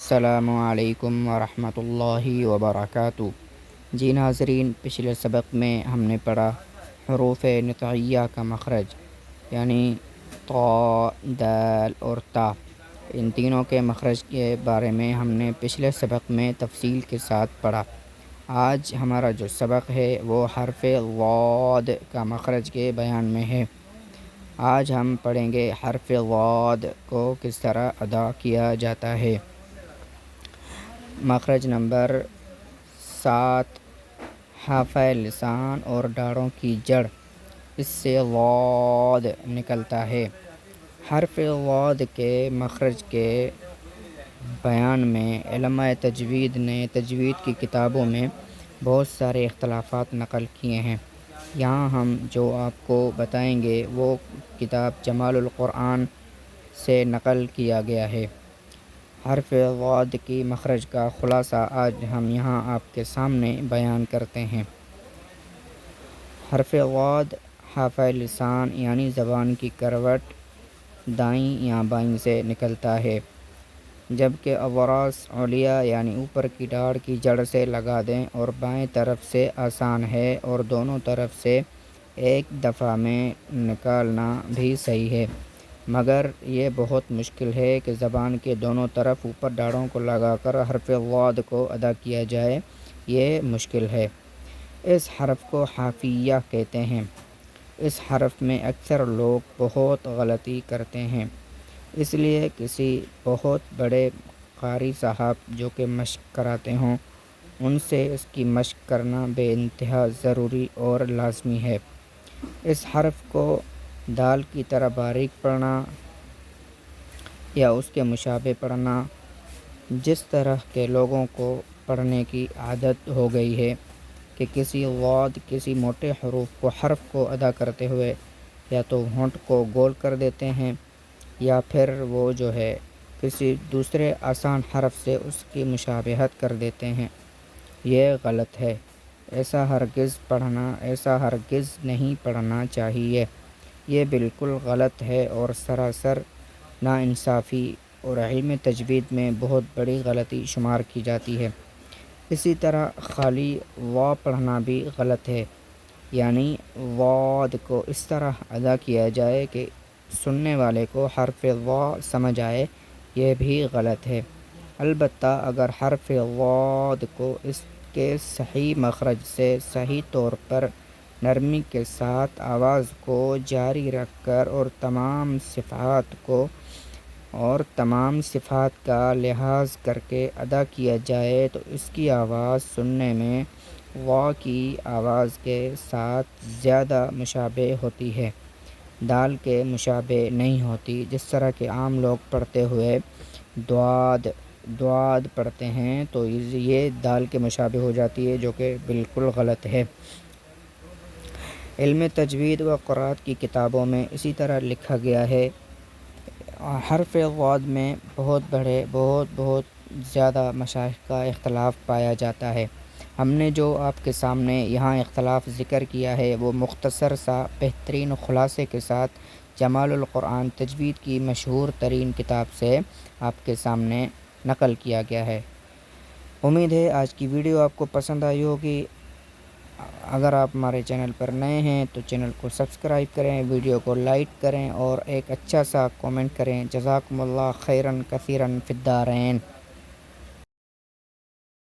السلام علیکم ورحمۃ اللہ وبرکاتہ۔ جی ناظرین، پچھلے سبق میں ہم نے پڑھا حروف نطعیہ کا مخرج، یعنی طا، دال اور تا۔ ان تینوں کے مخرج کے بارے میں ہم نے پچھلے سبق میں تفصیل کے ساتھ پڑھا۔ آج ہمارا جو سبق ہے وہ حرف ضاد کا مخرج کے بیان میں ہے۔ آج ہم پڑھیں گے حرف ضاد کو کس طرح ادا کیا جاتا ہے۔ مخرج نمبر 7، حافہ لسان اور داڑھوں کی جڑ، اس سے ضاد نکلتا ہے۔ حرف ضاد کے مخرج کے بیان میں علماء تجوید نے تجوید کی کتابوں میں بہت سارے اختلافات نقل کیے ہیں۔ یہاں ہم جو آپ کو بتائیں گے وہ کتاب جمال القرآن سے نقل کیا گیا ہے۔ حرف ضاد کی مخرج کا خلاصہ آج ہم یہاں آپ کے سامنے بیان کرتے ہیں۔ حرف ضاد حافہ لسان یعنی زبان کی کروٹ دائیں یا بائیں سے نکلتا ہے، جبکہ اضراس علیہ یعنی اوپر کی داڑھ کی جڑ سے لگا دیں اور بائیں طرف سے آسان ہے اور دونوں طرف سے ایک دفعہ میں نکالنا بھی صحیح ہے، مگر یہ بہت مشکل ہے کہ زبان کے دونوں طرف اوپر داڑھوں کو لگا کر حرف ضاد کو ادا کیا جائے، یہ مشکل ہے۔ اس حرف کو حافیہ کہتے ہیں۔ اس حرف میں اکثر لوگ بہت غلطی کرتے ہیں، اس لیے کسی بہت بڑے قاری صاحب جو کہ مشق کراتے ہوں ان سے اس کی مشق کرنا بے انتہا ضروری اور لازمی ہے۔ اس حرف کو دال کی طرح باریک پڑھنا یا اس کے مشابہ پڑھنا، جس طرح کے لوگوں کو پڑھنے کی عادت ہو گئی ہے کہ کسی موٹے حرف کو ادا کرتے ہوئے یا تو ہونٹ کو گول کر دیتے ہیں یا پھر وہ جو ہے کسی دوسرے آسان حرف سے اس کی مشابہت کر دیتے ہیں، یہ غلط ہے۔ ایسا ہرگز نہیں پڑھنا چاہیے، یہ بالکل غلط ہے اور سراسر ناانصافی اور علم تجوید میں بہت بڑی غلطی شمار کی جاتی ہے۔ اسی طرح خالی وا پڑھنا بھی غلط ہے، یعنی ضاد کو اس طرح ادا کیا جائے کہ سننے والے کو حرف وا سمجھ آئے، یہ بھی غلط ہے۔ البتہ اگر حرف ضاد کو اس کے صحیح مخرج سے صحیح طور پر نرمی کے ساتھ آواز کو جاری رکھ کر اور تمام صفات کا لحاظ کر کے ادا کیا جائے تو اس کی آواز سننے میں وا کی آواز کے ساتھ زیادہ مشابہ ہوتی ہے، دال کے مشابہ نہیں ہوتی، جس طرح کہ عام لوگ پڑھتے ہوئے دواد پڑھتے ہیں تو یہ دال کے مشابہ ہو جاتی ہے، جو کہ بالکل غلط ہے۔ علم تجوید و قرأت کی کتابوں میں اسی طرح لکھا گیا ہے۔ حرف ضاد میں بہت زیادہ مشائخ کا اختلاف پایا جاتا ہے۔ ہم نے جو آپ کے سامنے یہاں اختلاف ذکر کیا ہے وہ مختصر سا بہترین خلاصے کے ساتھ جمال القرآن تجوید کی مشہور ترین کتاب سے آپ کے سامنے نقل کیا گیا ہے۔ امید ہے آج کی ویڈیو آپ کو پسند آئی ہوگی۔ اگر آپ ہمارے چینل پر نئے ہیں تو چینل کو سبسکرائب کریں، ویڈیو کو لائک کریں اور ایک اچھا سا کومنٹ کریں۔ جزاکم اللہ خیرا کثیرا فی الدارین۔